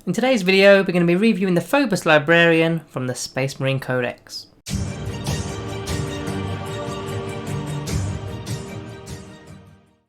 In today's video, we're going to be reviewing the Phobos Librarian from the Space Marine Codex.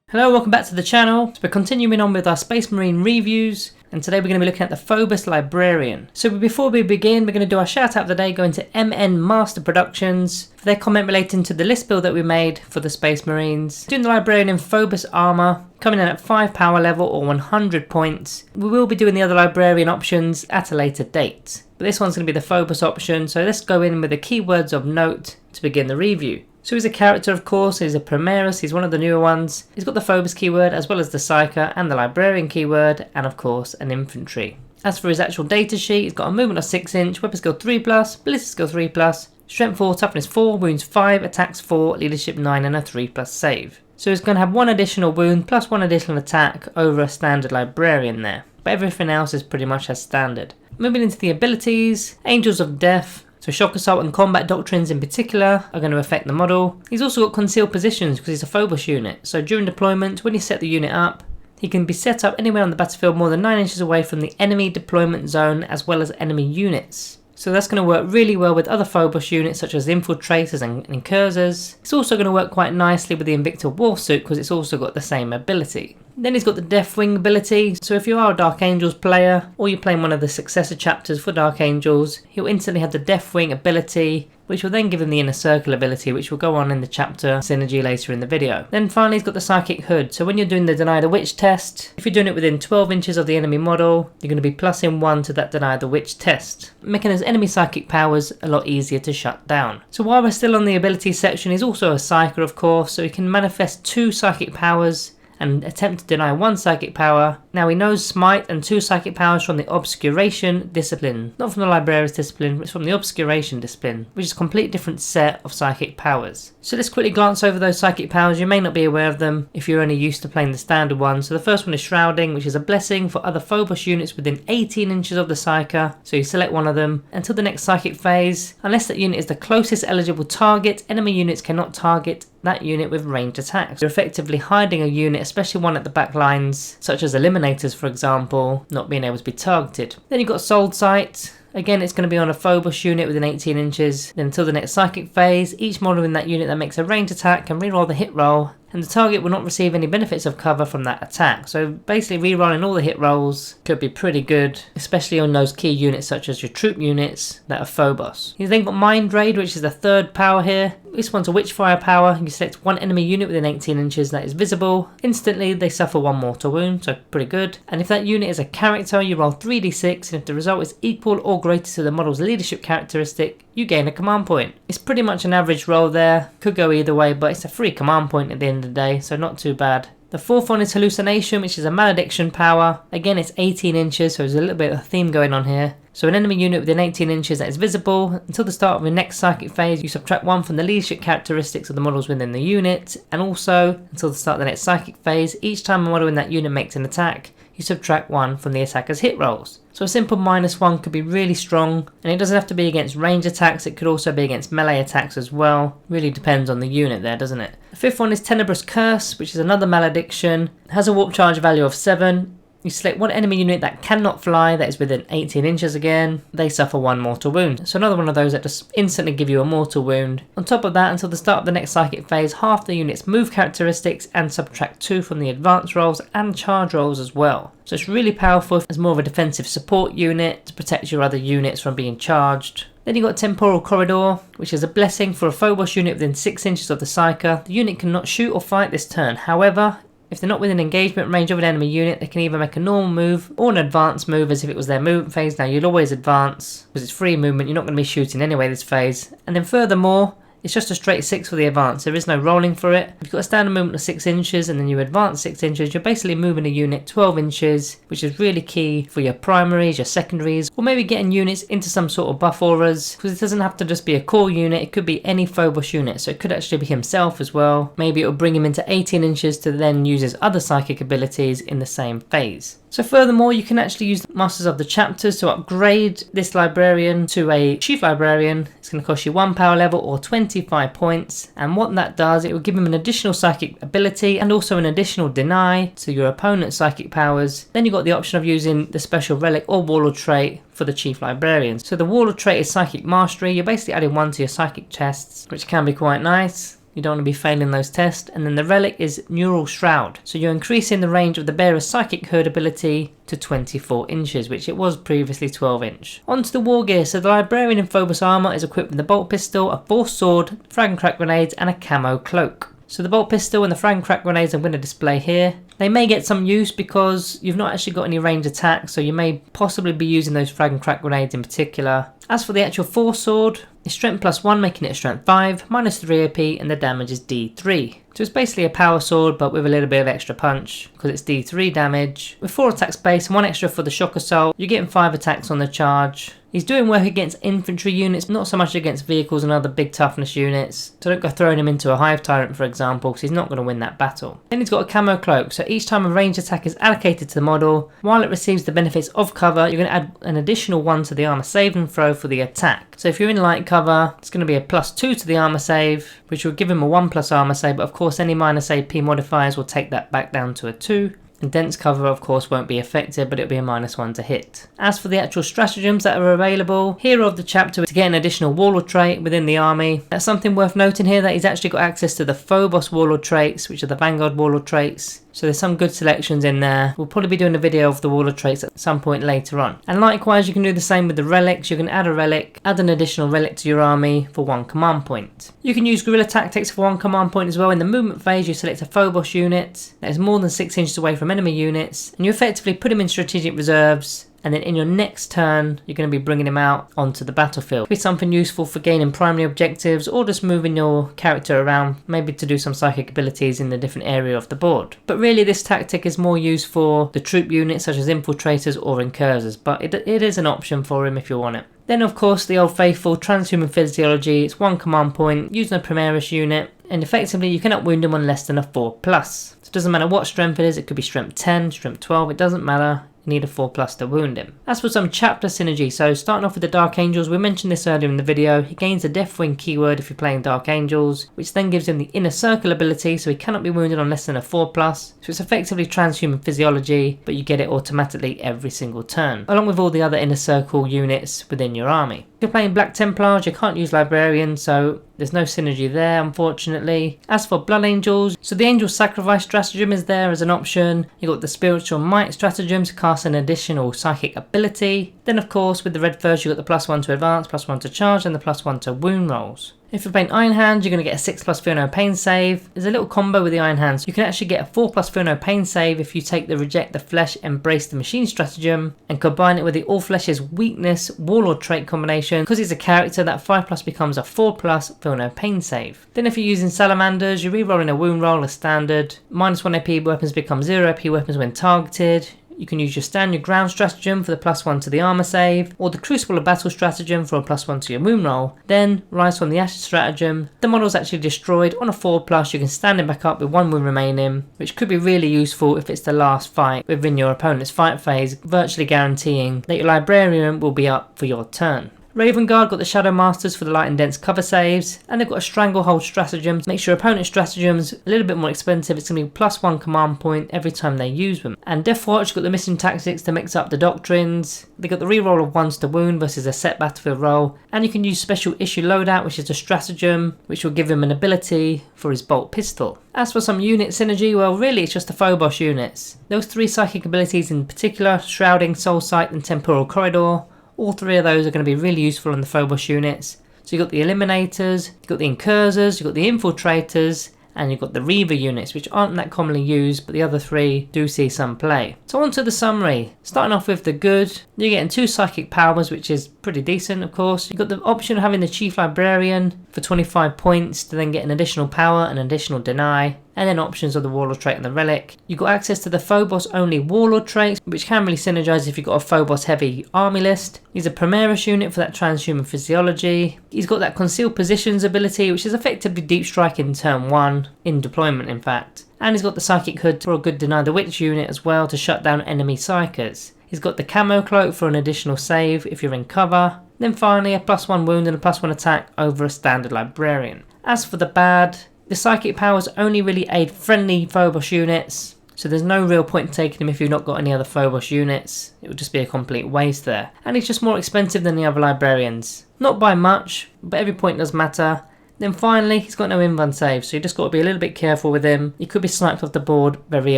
Hello, welcome back to the channel. So we're continuing on with our Space Marine reviews, and today we're going to be looking at the Phobos Librarian. So before we begin, we're going to do our shout out of the day, going to MN Master Productions for their comment relating to the list build that we made for the Space Marines. Doing the Librarian in Phobos armor, coming in at 5 power level or 100 points. We will be doing the other Librarian options at a later date, but this one's going to be the Phobos option, so let's go in with the keywords of note to begin the review. So he's a character, of course, he's a Primaris, he's one of the newer ones. He's got the Phobos keyword as well as the Psyker and the Librarian keyword, and of course an infantry. As for his actual datasheet, he's got a movement of 6 inch, weapon skill 3+, ballistic skill 3+, strength 4, toughness 4, wounds 5, attacks 4, leadership 9 and a 3+ save. So he's going to have 1 additional wound plus 1 additional attack over a standard Librarian there, but everything else is pretty much as standard. Moving into the abilities, Angels of Death. So Shock Assault and Combat Doctrines in particular are going to affect the model. He's also got Concealed Positions because he's a Phobos unit. So during deployment, when you set the unit up, he can be set up anywhere on the battlefield more than 9 inches away from the enemy deployment zone as well as enemy units. So that's going to work really well with other Phobos units such as Infiltrators and Incursors. It's also going to work quite nicely with the Invicta Warsuit because it's also got the same ability. Then he's got the Deathwing ability, so if you are a Dark Angels player, or you're playing one of the successor chapters for Dark Angels, he'll instantly have the Deathwing ability, which will then give him the Inner Circle ability, which will go on in the chapter synergy later in the video. Then finally he's got the Psychic Hood, so when you're doing the Deny the Witch test, if you're doing it within 12 inches of the enemy model, you're going to be +1 to that Deny the Witch test, making his enemy psychic powers a lot easier to shut down. So while we're still on the ability section, he's also a Psyker, of course, so he can manifest 2 psychic powers and attempt to deny 1 psychic power. Now he knows Smite and 2 psychic powers from the Obscuration discipline. Not from the Librarius discipline, it's from the Obscuration discipline, which is a complete different set of psychic powers. So let's quickly glance over those psychic powers. You may not be aware of them if you're only used to playing the standard one. So the first one is Shrouding, which is a blessing for other Phobos units within 18 inches of the Psyker. So you select one of them. Until the next psychic phase, unless that unit is the closest eligible target, enemy units cannot target that unit with ranged attacks. You're effectively hiding a unit, especially one at the back lines, such as Eliminators for example, not being able to be targeted. Then you've got Soul Sight. Again, it's going to be on a Phobos unit within 18 inches. Then until the next psychic phase, each model in that unit that makes a ranged attack can reroll the hit roll, and the target will not receive any benefits of cover from that attack. So basically rerolling all the hit rolls could be pretty good, especially on those key units such as your troop units that are Phobos. You've then got Mind Raid, which is the third power here. This one's a Witchfire power. You select 1 enemy unit within 18 inches that is visible. Instantly they suffer 1 mortal wound, so pretty good. And if that unit is a character, you roll 3d6, and if the result is equal or greater to the model's leadership characteristic, you gain a command point. It's pretty much an average roll there. Could go either way, but it's a free command point at the end of the day, so not too bad. The fourth one is Hallucination, which is a Malediction power. Again, it's 18 inches, so there's a little bit of a theme going on here. So an enemy unit within 18 inches that is visible, until the start of your next psychic phase, you subtract 1 from the leadership characteristics of the models within the unit, and also, until the start of the next psychic phase, each time a model in that unit makes an attack, you subtract 1 from the attacker's hit rolls. So a simple -1 could be really strong, and it doesn't have to be against range attacks, it could also be against melee attacks as well. Really depends on the unit there, doesn't it? The fifth one is Tenebrous Curse, which is another malediction. It has a warp charge value of 7. You select 1 enemy unit that cannot fly, that is within 18 inches again. They suffer 1 mortal wound. So another one of those that just instantly give you a mortal wound. On top of that, until the start of the next psychic phase, half the unit's move characteristics and subtract 2 from the advance rolls and charge rolls as well. So it's really powerful as more of a defensive support unit to protect your other units from being charged. Then you've got Temporal Corridor, which is a blessing for a Phobos unit within 6 inches of the Psyker. The unit cannot shoot or fight this turn. However, if they're not within engagement range of an enemy unit, they can either make a normal move or an advanced move as if it was their movement phase. Now you'll always advance because it's free movement, you're not going to be shooting anyway this phase. And then furthermore, it's just a straight 6 for the advance, there is no rolling for it. If you've got a standard movement of 6 inches and then you advance 6 inches, you're basically moving a unit 12 inches, which is really key for your primaries, your secondaries, or maybe getting units into some sort of buff auras, because it doesn't have to just be a core unit, it could be any Phobos unit, so it could actually be himself as well. Maybe it'll bring him into 18 inches to then use his other psychic abilities in the same phase. So furthermore, you can actually use the Masters of the Chapters to upgrade this Librarian to a Chief Librarian. It's going to cost you 1 power level or 20 25 points, and what that does, it will give him an additional psychic ability and also an additional deny to your opponent's psychic powers. Then you've got the option of using the special relic or warlord trait for the Chief Librarian. So the warlord trait is psychic mastery. You're basically adding 1 to your psychic tests, which can be quite nice. You don't want to be failing those tests. And then the relic is Neural Shroud. So you're increasing the range of the bearer's psychic hood ability to 24 inches, which it was previously 12 inch. Onto the Wargear. So the Librarian in Phobos armor is equipped with a bolt pistol, a force sword, frag and crack grenades, and a camo cloak. So the bolt pistol and the frag and crack grenades I'm going to display here. They may get some use because you've not actually got any range attack, so you may possibly be using those frag and crack grenades in particular. As for the actual force sword, it's strength +1, making it a strength 5, -3 AP, and the damage is D3. So it's basically a power sword but with a little bit of extra punch because it's D3 damage. With 4 attack space and 1 extra for the shock assault, you're getting 5 attacks on the charge. He's doing work against infantry units, not so much against vehicles and other big toughness units. So don't go throwing him into a hive tyrant, for example, because he's not going to win that battle. Then he's got a camo cloak, so each time a ranged attack is allocated to the model, while it receives the benefits of cover, you're going to add an additional 1 to the armor save and throw for the attack. So if you're in light cover, it's going to be a +2 to the armor save, which will give him a 1+ armor save, but of course any minus AP modifiers will take that back down to a 2. And dense cover of course won't be affected, but it'll be a -1 to hit. As for the actual stratagems that are available, hero of the chapter to get an additional warlord trait within the army. That's something worth noting here, that he's actually got access to the Phobos warlord traits, which are the Vanguard warlord traits. So there's some good selections in there. We'll probably be doing a video of the warlord traits at some point later on. And likewise, you can do the same with the relics. You can add a relic, add an additional relic to your army for 1 command point. You can use guerrilla tactics for 1 command point as well. In the movement phase, you select a Phobos unit that is more than 6 inches away from enemy units, and you effectively put him in strategic reserves. And then in your next turn, you're going to be bringing him out onto the battlefield. It'll be something useful for gaining primary objectives or just moving your character around, maybe to do some psychic abilities in a different area of the board. But really this tactic is more used for the troop units such as infiltrators or incursors, but it is an option for him if you want it. Then of course the old faithful transhuman physiology. It's 1 command point using a Primaris unit, and effectively you cannot wound him on less than a 4+. So it doesn't matter what strength it is, it could be strength 10, strength 12, it doesn't matter. Need a 4+ to wound him. As for some chapter synergy, so starting off with the Dark Angels, we mentioned this earlier in the video. He gains a Deathwing keyword if you're playing Dark Angels, which then gives him the Inner Circle ability, so he cannot be wounded on less than a 4+. So it's effectively transhuman physiology, but you get it automatically every single turn, along with all the other Inner Circle units within your army. If you're playing Black Templars, you can't use Librarians, so there's no synergy there, unfortunately. As for Blood Angels, so the Angel Sacrifice stratagem is there as an option. You've got the Spiritual Might stratagem to cast an additional psychic ability. Then of course with the Red Furs you've got the +1 to advance, +1 to charge, and the +1 to wound rolls. If you're playing Iron Hands, you're going to get a 6+ Fear No Pain save. There's a little combo with the Iron Hands. You can actually get a 4+ Fear No Pain save if you take the Reject the Flesh, Embrace the Machine stratagem and combine it with the All Flesh's Weakness Warlord trait combination. Because he's a character, that 5+ becomes a 4+ Fear No Pain save. Then if you're using Salamanders, you're re-rolling a wound roll as standard. -1 AP weapons become 0 AP weapons when targeted. You can use your standard ground stratagem for the +1 to the armor save, or the Crucible of Battle stratagem for a +1 to your wound roll. Then, Rise from the Ashes stratagem. The model is actually destroyed on a 4+, you can stand him back up with 1 wound remaining, which could be really useful if it's the last fight within your opponent's fight phase, virtually guaranteeing that your Librarian will be up for your turn. Raven Guard got the Shadow Masters for the light and dense cover saves, and they've got a Stranglehold stratagem to make sure opponent's stratagems a little bit more expensive. It's going to be +1 command point every time they use them. And Deathwatch got the Missing Tactics to mix up the doctrines. They got the reroll of 1s to wound versus a set battlefield roll, and you can use Special Issue Loadout, which is a stratagem which will give him an ability for his bolt pistol. As for some unit synergy, well really it's just the Phobos units. Those 3 psychic abilities in particular, Shrouding, Soul Sight and Temporal Corridor. All 3 of those are going to be really useful on the Phobos units. So you've got the Eliminators, you've got the Incursors, you've got the Infiltrators, and you've got the Reaver units, which aren't that commonly used, but the other 3 do see some play. So on to the summary. Starting off with the good, you're getting 2 psychic powers, which is pretty decent of course. You've got the option of having the Chief Librarian for 25 points to then get an additional power and additional deny. And then options of the Warlord trait and the Relic. You've got access to the Phobos only Warlord traits, which can really synergize if you've got a Phobos heavy army list. He's a Primaris unit for that transhuman physiology. He's got that Concealed Positions ability, which is effectively deep strike in turn 1, in deployment in fact. And he's got the Psychic Hood for a good Deny the Witch unit as well to shut down enemy psychers. He's got the Camo Cloak for an additional save if you're in cover. Then finally a +1 wound and a +1 attack over a standard librarian. As for the bad, the psychic powers only really aid friendly Phobos units, so there's no real point in taking him if you've not got any other Phobos units. It would just be a complete waste there. And he's just more expensive than the other librarians. Not by much, but every point does matter. Then finally, he's got no invuln save, so you just got to be a little bit careful with him. He could be sniped off the board very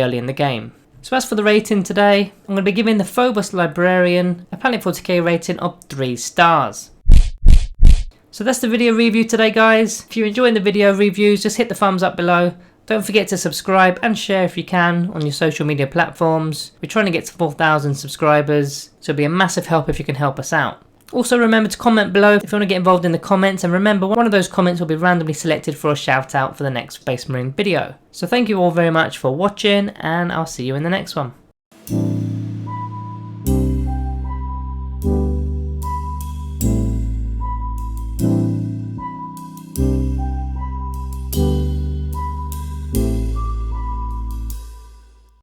early in the game. So as for the rating today, I'm going to be giving the Phobos Librarian a Planet 40k rating of 3 stars. So that's the video review today, guys. If you're enjoying the video reviews, just hit the thumbs up below. Don't forget to subscribe and share if you can on your social media platforms. We're trying to get to 4,000 subscribers, so it'll be a massive help if you can help us out. Also remember to comment below if you want to get involved in the comments, and remember one of those comments will be randomly selected for a shout out for the next Space Marine video. So thank you all very much for watching, and I'll see you in the next one.